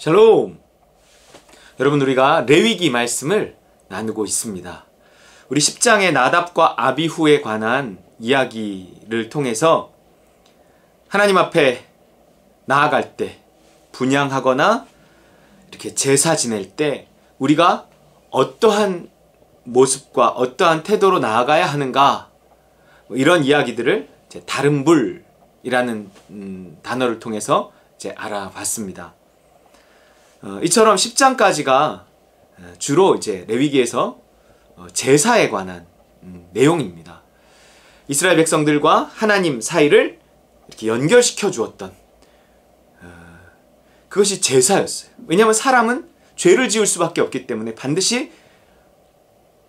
샬롬! 여러분, 우리가 레위기 말씀을 나누고 있습니다. 우리 10장의 나답과 아비후에 관한 이야기를 통해서 하나님 앞에 나아갈 때, 분향하거나 이렇게 제사 지낼 때 우리가 어떠한 모습과 어떠한 태도로 나아가야 하는가, 이런 이야기들을 다른 불이라는 단어를 통해서 알아봤습니다. 이처럼 10장까지가 주로 레위기에서 제사에 관한 내용입니다. 이스라엘 백성들과 하나님 사이를 이렇게 연결시켜 주었던 그것이 제사였어요. 왜냐하면 사람은 죄를 지을 수밖에 없기 때문에 반드시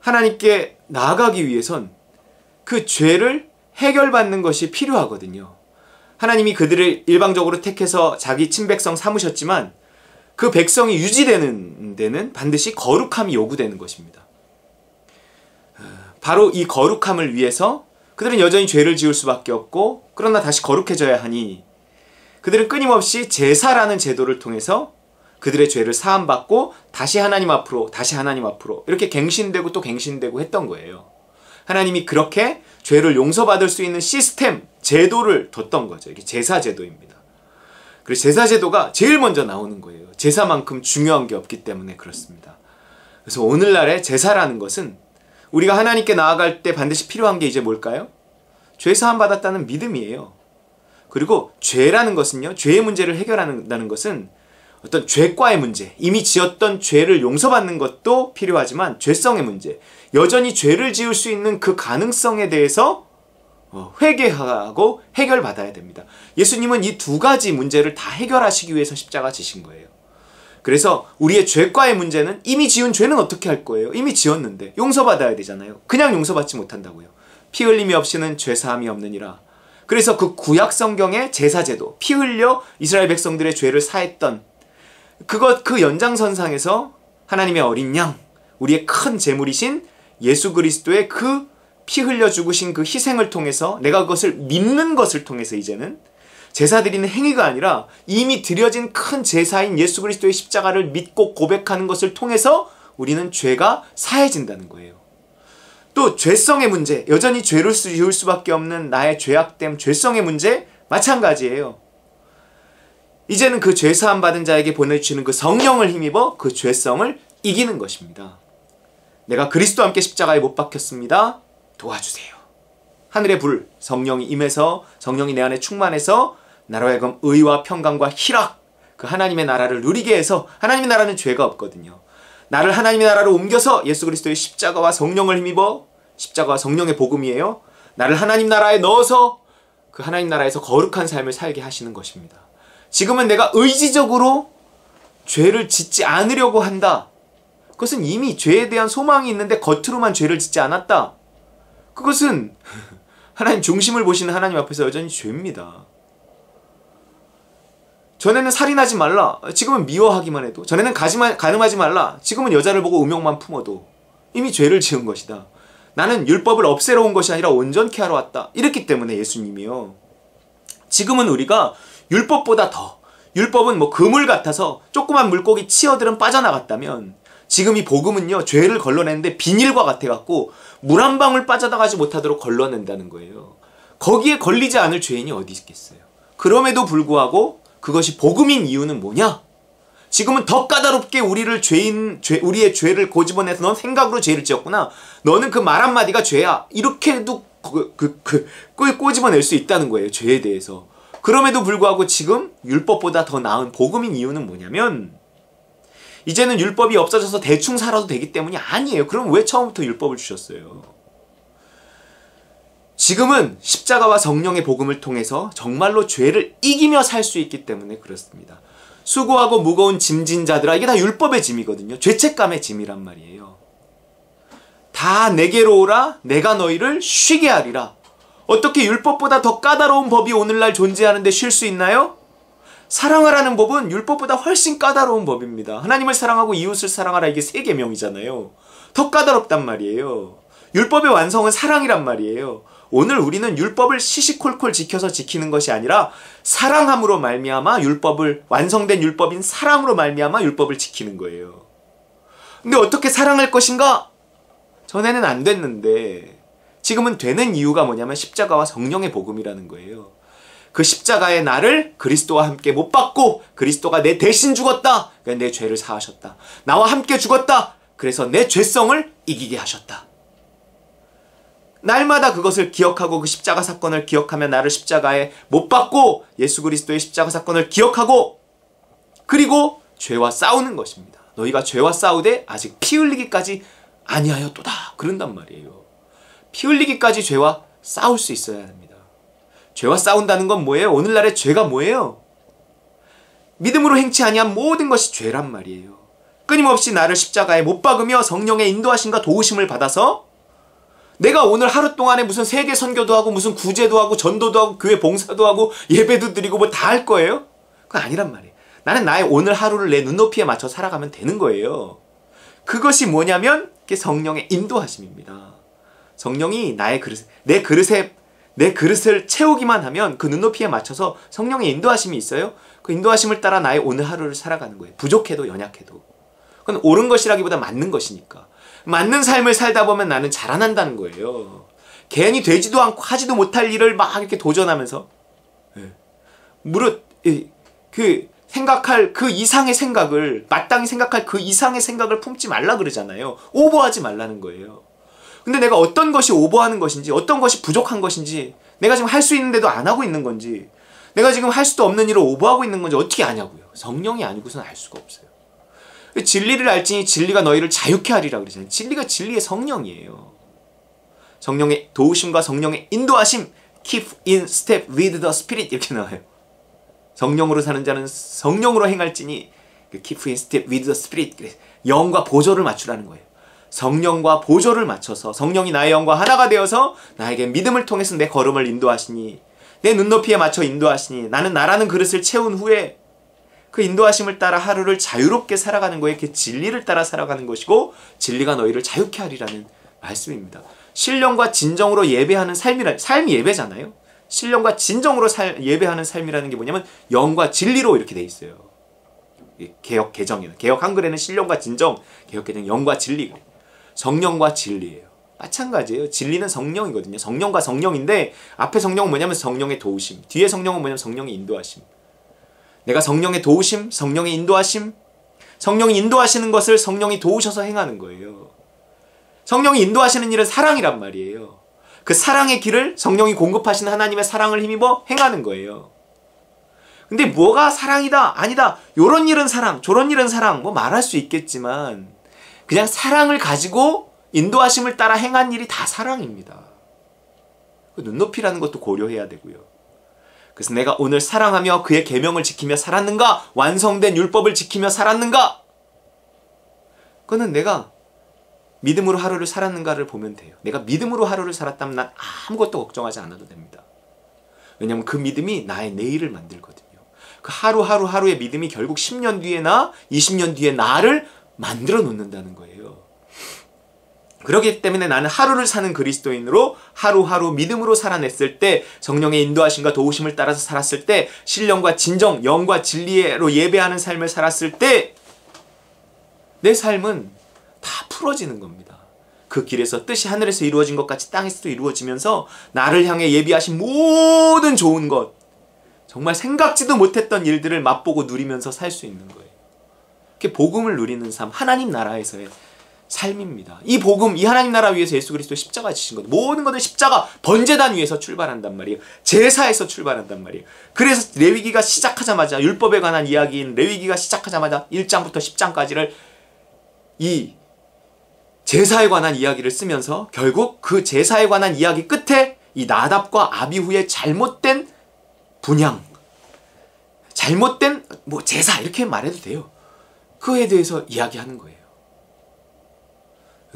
하나님께 나아가기 위해선 그 죄를 해결받는 것이 필요하거든요. 하나님이 그들을 일방적으로 택해서 자기 친백성 삼으셨지만 그 백성이 유지되는 데는 반드시 거룩함이 요구되는 것입니다. 바로 이 거룩함을 위해서 그들은 여전히 죄를 지을 수밖에 없고, 그러나 다시 거룩해져야 하니 그들은 끊임없이 제사라는 제도를 통해서 그들의 죄를 사함받고 다시 하나님 앞으로 이렇게 갱신되고 또 갱신되고 했던 거예요. 하나님이 그렇게 죄를 용서받을 수 있는 시스템, 제도를 뒀던 거죠. 이게 제사 제도입니다. 그래서 제사 제도가 제일 먼저 나오는 거예요. 제사만큼 중요한 게 없기 때문에 그렇습니다. 그래서 오늘날의 제사라는 것은 우리가 하나님께 나아갈 때 반드시 필요한 게 이제 뭘까요? 죄 사함 받았다는 믿음이에요. 그리고 죄라는 것은요, 죄의 문제를 해결한다는 것은 어떤 죄과의 문제, 이미 지었던 죄를 용서받는 것도 필요하지만 죄성의 문제, 여전히 죄를 지을 수 있는 그 가능성에 대해서 회개하고 해결받아야 됩니다. 예수님은 이 두 가지 문제를 다 해결하시기 위해서 십자가 지신 거예요. 그래서 우리의 죄과의 문제는, 이미 지은 죄는 어떻게 할 거예요? 이미 지었는데 용서받아야 되잖아요. 그냥 용서받지 못한다고요. 피 흘림이 없이는 죄사함이 없느니라. 그래서 그 구약 성경의 제사제도, 피 흘려 이스라엘 백성들의 죄를 사했던 그 연장선상에서 하나님의 어린 양, 우리의 큰 제물이신 예수 그리스도의 그 피 흘려 죽으신 그 희생을 통해서, 내가 그것을 믿는 것을 통해서, 이제는 제사 드리는 행위가 아니라 이미 드려진 큰 제사인 예수 그리스도의 십자가를 믿고 고백하는 것을 통해서 우리는 죄가 사해진다는 거예요. 또 죄성의 문제, 여전히 죄를 지을 수밖에 없는 나의 죄악됨, 죄성의 문제 마찬가지예요. 이제는 그 죄사함 받은 자에게 보내주시는 그 성령을 힘입어 그 죄성을 이기는 것입니다. 내가 그리스도와 함께 십자가에 못 박혔습니다. 도와주세요. 하늘의 불, 성령이 임해서, 성령이 내 안에 충만해서 나로 하여금 의와 평강과 희락, 그 하나님의 나라를 누리게 해서, 하나님의 나라는 죄가 없거든요. 나를 하나님의 나라로 옮겨서 예수 그리스도의 십자가와 성령을 힘입어, 십자가와 성령의 복음이에요, 나를 하나님 나라에 넣어서 그 하나님 나라에서 거룩한 삶을 살게 하시는 것입니다. 지금은 내가 의지적으로 죄를 짓지 않으려고 한다. 그것은 이미 죄에 대한 소망이 있는데 겉으로만 죄를 짓지 않았다. 그것은 하나님 중심을 보시는 하나님 앞에서 여전히 죄입니다. 전에는 살인하지 말라, 지금은 미워하기만 해도, 전에는 간음하지 말라, 지금은 여자를 보고 음욕만 품어도 이미 죄를 지은 것이다. 나는 율법을 없애러 온 것이 아니라 온전케 하러 왔다. 이랬기 때문에 예수님이요, 지금은 우리가 율법보다 더, 율법은 그물 같아서 조그만 물고기 치어들은 빠져나갔다면, 지금 이 복음은요, 죄를 걸러내는데 비닐과 같아갖고 물 한 방울 빠져나가지 못하도록 걸러낸다는 거예요. 거기에 걸리지 않을 죄인이 어디 있겠어요. 그럼에도 불구하고 그것이 복음인 이유는 뭐냐? 지금은 더 까다롭게 우리의 죄를 고집어내서, 넌 생각으로 죄를 지었구나, 너는 그 말 한마디가 죄야, 이렇게도 꼬집어낼 수 있다는 거예요, 죄에 대해서. 그럼에도 불구하고 지금 율법보다 더 나은 복음인 이유는 뭐냐면, 이제는 율법이 없어져서 대충 살아도 되기 때문이 아니에요. 그럼 왜 처음부터 율법을 주셨어요? 지금은 십자가와 성령의 복음을 통해서 정말로 죄를 이기며 살 수 있기 때문에 그렇습니다. 수고하고 무거운 짐진 자들아, 이게 다 율법의 짐이거든요. 죄책감의 짐이란 말이에요. 다 내게로 오라, 내가 너희를 쉬게 하리라. 어떻게 율법보다 더 까다로운 법이 오늘날 존재하는데 쉴 수 있나요? 사랑하라는 법은 율법보다 훨씬 까다로운 법입니다. 하나님을 사랑하고 이웃을 사랑하라, 이게 3계명이잖아요. 더 까다롭단 말이에요. 율법의 완성은 사랑이란 말이에요. 오늘 우리는 율법을 시시콜콜 지켜서 지키는 것이 아니라 사랑함으로 말미암아 율법을, 완성된 율법인 사랑으로 말미암아 율법을 지키는 거예요. 근데 어떻게 사랑할 것인가? 전에는 안 됐는데 지금은 되는 이유가 뭐냐면 십자가와 성령의 복음이라는 거예요. 그 십자가의 나를 그리스도와 함께 못 박고 그리스도가 내 대신 죽었다. 그러니까 내 죄를 사하셨다. 나와 함께 죽었다. 그래서 내 죄성을 이기게 하셨다. 날마다 그것을 기억하고 그 십자가 사건을 기억하며 나를 십자가에 못 박고 예수 그리스도의 십자가 사건을 기억하고 그리고 죄와 싸우는 것입니다. 너희가 죄와 싸우되 아직 피 흘리기까지 아니하였도다. 그런단 말이에요. 피 흘리기까지 죄와 싸울 수 있어야 합니다. 죄와 싸운다는 건 뭐예요? 오늘날의 죄가 뭐예요? 믿음으로 행치 아니한 모든 것이 죄란 말이에요. 끊임없이 나를 십자가에 못 박으며 성령의 인도하심과 도우심을 받아서 내가 오늘 하루 동안에 무슨 세계 선교도 하고 무슨 구제도 하고 전도도 하고 교회 봉사도 하고 예배도 드리고 뭐 다 할 거예요? 그건 아니란 말이에요. 나는 나의 오늘 하루를 내 눈높이에 맞춰 살아가면 되는 거예요. 그것이 뭐냐면 그게 성령의 인도하심입니다. 성령이 나의 그릇, 내 그릇을 채우기만 하면 그 눈높이에 맞춰서 성령의 인도하심이 있어요. 그 인도하심을 따라 나의 오늘 하루를 살아가는 거예요. 부족해도 연약해도. 그건 옳은 것이라기보다 맞는 것이니까. 맞는 삶을 살다 보면 나는 자라난다는 거예요. 괜히 되지도 않고 하지도 못할 일을 막 이렇게 도전하면서 무릇 그 생각할 그 이상의 생각을, 마땅히 생각할 그 이상의 생각을 품지 말라 그러잖아요. 오버하지 말라는 거예요. 근데 내가 어떤 것이 오버하는 것인지, 어떤 것이 부족한 것인지, 내가 지금 할 수 있는데도 안 하고 있는 건지, 내가 지금 할 수도 없는 일을 오버하고 있는 건지 어떻게 아냐고요. 성령이 아니고서는 알 수가 없어요. 진리를 알지니 진리가 너희를 자유케 하리라 그러잖아요. 진리가 진리의 성령이에요. 성령의 도우심과 성령의 인도하심, keep in step with the spirit 이렇게 나와요. 성령으로 사는 자는 성령으로 행할지니 keep in step with the spirit. 영과 보조를 맞추라는 거예요. 성령과 보조를 맞춰서 성령이 나의 영과 하나가 되어서 나에게 믿음을 통해서 내 걸음을 인도하시니, 내 눈높이에 맞춰 인도하시니, 나는 나라는 그릇을 채운 후에 그 인도하심을 따라 하루를 자유롭게 살아가는 거에 그 진리를 따라 살아가는 것이고, 진리가 너희를 자유케 하리라는 말씀입니다. 신령과 진정으로 예배하는 삶이 예배잖아요. 신령과 진정으로 예배하는 삶이라는 게 뭐냐면 영과 진리로 이렇게 돼 있어요. 개역 개정에는, 개역 한글에는 신령과 진정, 개역 개정 영과 진리, 성령과 진리예요. 마찬가지예요. 진리는 성령이거든요. 성령과 성령인데 앞에 성령은 뭐냐면 성령의 도우심, 뒤에 성령은 뭐냐면 성령의 인도하심. 내가 성령의 도우심, 성령의 인도하심, 성령이 인도하시는 것을 성령이 도우셔서 행하는 거예요. 성령이 인도하시는 일은 사랑이란 말이에요. 그 사랑의 길을 성령이 공급하시는 하나님의 사랑을 힘입어 행하는 거예요. 근데 뭐가 사랑이다, 아니다, 요런 일은 사랑, 저런 일은 사랑, 뭐 말할 수 있겠지만 그냥 사랑을 가지고 인도하심을 따라 행한 일이 다 사랑입니다. 그 눈높이라는 것도 고려해야 되고요. 그래서 내가 오늘 사랑하며 그의 계명을 지키며 살았는가? 완성된 율법을 지키며 살았는가? 그거는 내가 믿음으로 하루를 살았는가를 보면 돼요. 내가 믿음으로 하루를 살았다면 난 아무것도 걱정하지 않아도 됩니다. 왜냐하면 그 믿음이 나의 내일을 만들거든요. 그 하루하루의 믿음이 결국 10년 뒤에나 20년 뒤에 나를 만들어 놓는다는 거예요. 그렇기 때문에 나는 하루를 사는 그리스도인으로 하루하루 믿음으로 살아냈을 때, 성령의 인도하심과 도우심을 따라서 살았을 때, 신령과 진정, 영과 진리로 예배하는 삶을 살았을 때 내 삶은 다 풀어지는 겁니다. 그 길에서 뜻이 하늘에서 이루어진 것 같이 땅에서도 이루어지면서 나를 향해 예비하신 모든 좋은 것, 정말 생각지도 못했던 일들을 맛보고 누리면서 살 수 있는 거예요. 그게 복음을 누리는 삶, 하나님 나라에서의 삶입니다. 이 복음, 이 하나님 나라 위해서 예수 그리스도 십자가 지신 것, 모든 것은 십자가 번제단 위에서 출발한단 말이에요. 제사에서 출발한단 말이에요. 그래서 레위기가 시작하자마자, 율법에 관한 이야기인 레위기가 시작하자마자 1장부터 10장까지를 이 제사에 관한 이야기를 쓰면서 결국 그 제사에 관한 이야기 끝에 이 나답과 아비후의 잘못된 분향, 잘못된 뭐 제사 이렇게 말해도 돼요. 그거에 대해서 이야기하는 거예요.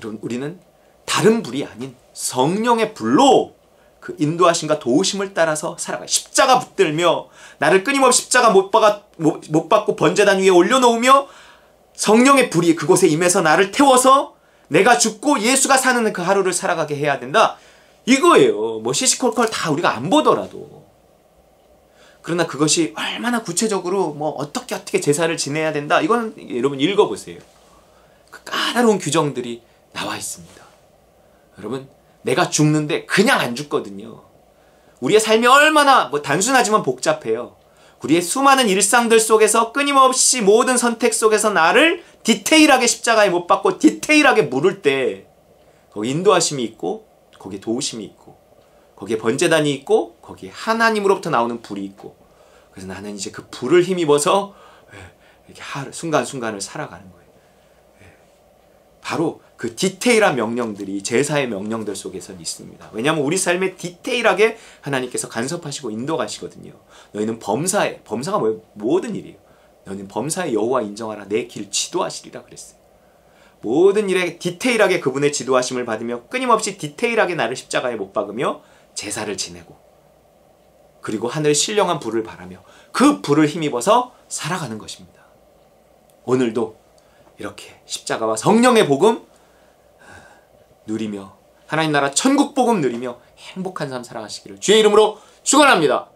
여러분, 우리는 다른 불이 아닌 성령의 불로 그 인도하심과 도우심을 따라서 살아가요. 십자가 붙들며 나를 끊임없이 십자가 못 박고 번제단 위에 올려놓으며 성령의 불이 그곳에 임해서 나를 태워서 내가 죽고 예수가 사는 그 하루를 살아가게 해야 된다. 이거예요. 뭐 시시콜콜 다 우리가 안 보더라도. 그러나 그것이 얼마나 구체적으로 뭐 어떻게 제사를 지내야 된다. 이건 여러분 읽어보세요. 그 까다로운 규정들이 나와 있습니다. 여러분, 내가 죽는데 그냥 안 죽거든요. 우리의 삶이 얼마나 뭐 단순하지만 복잡해요. 우리의 수많은 일상들 속에서 끊임없이 모든 선택 속에서 나를 디테일하게 십자가에 못 박고 디테일하게 물을 때 거기 인도하심이 있고 거기에 도우심이 있고 거기에 번제단이 있고 거기에 하나님으로부터 나오는 불이 있고, 그래서 나는 이제 그 불을 힘입어서 이렇게 순간순간을 살아가는 거예요. 바로 그 디테일한 명령들이 제사의 명령들 속에선 있습니다. 왜냐하면 우리 삶에 디테일하게 하나님께서 간섭하시고 인도하시거든요. 너희는 범사에, 범사가 뭐예요? 모든 일이에요. 너희는 범사에 여호와 인정하라. 내 길 지도하시리라 그랬어요. 모든 일에 디테일하게 그분의 지도하심을 받으며 끊임없이 디테일하게 나를 십자가에 못 박으며 제사를 지내고, 그리고 하늘 신령한 불을 바라며 그 불을 힘입어서 살아가는 것입니다. 오늘도 이렇게 십자가와 성령의 복음 누리며 하나님 나라 천국 복음 누리며 행복한 삶 살아가시기를 주의 이름으로 축원합니다.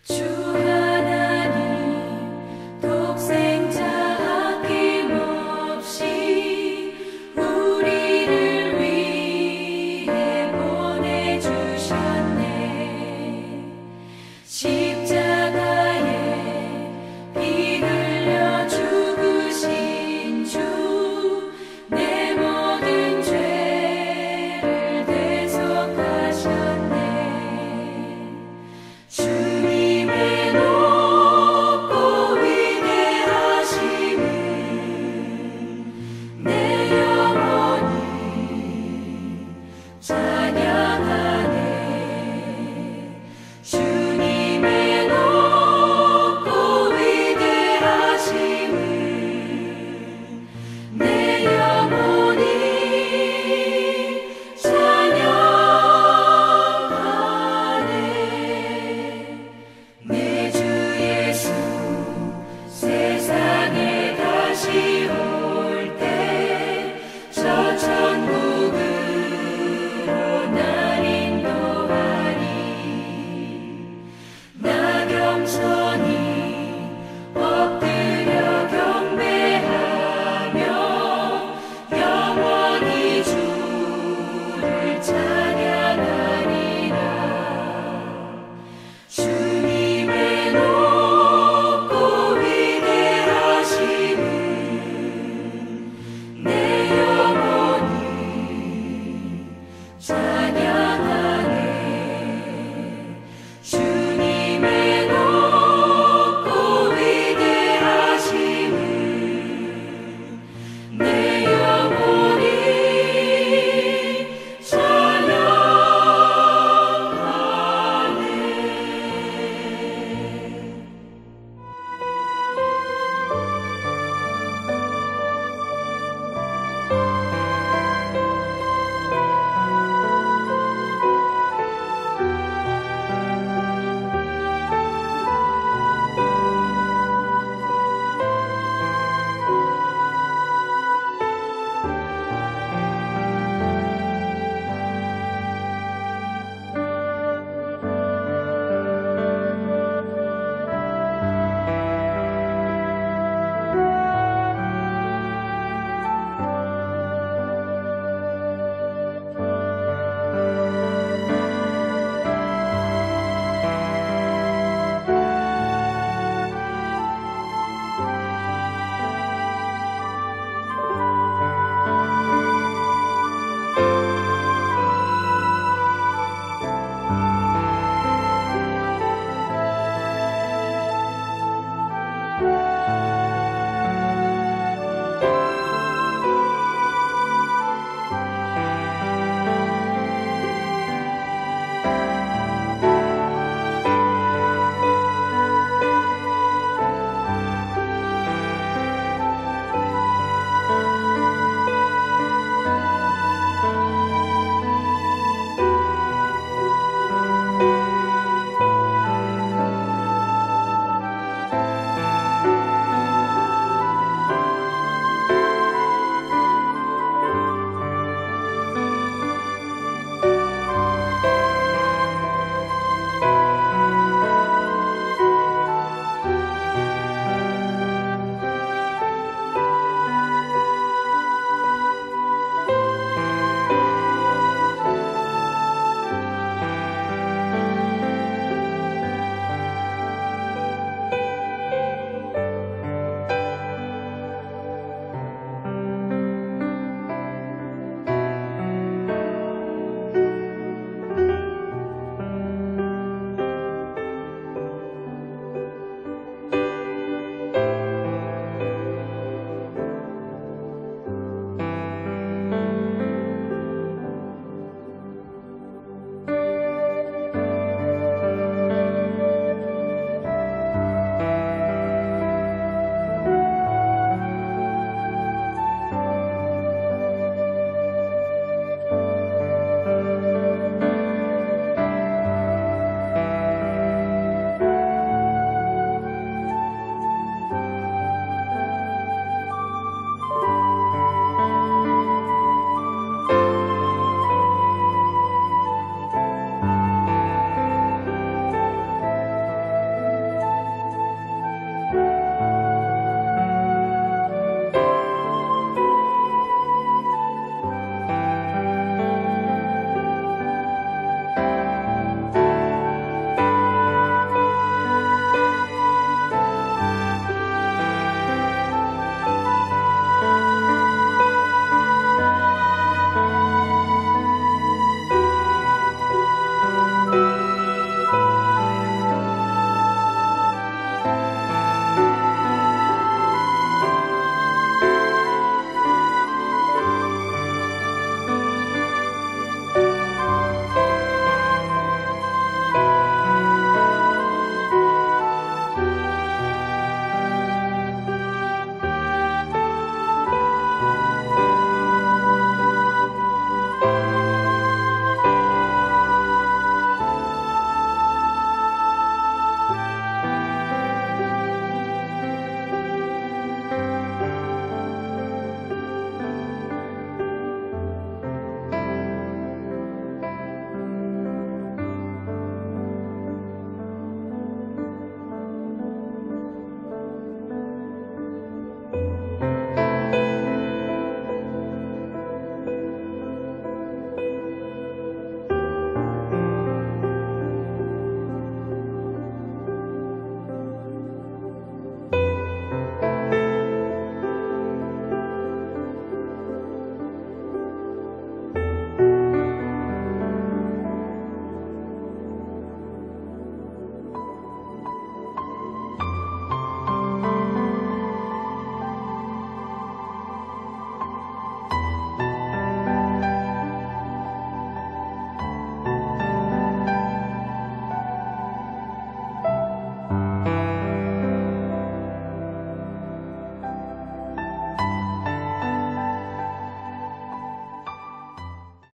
주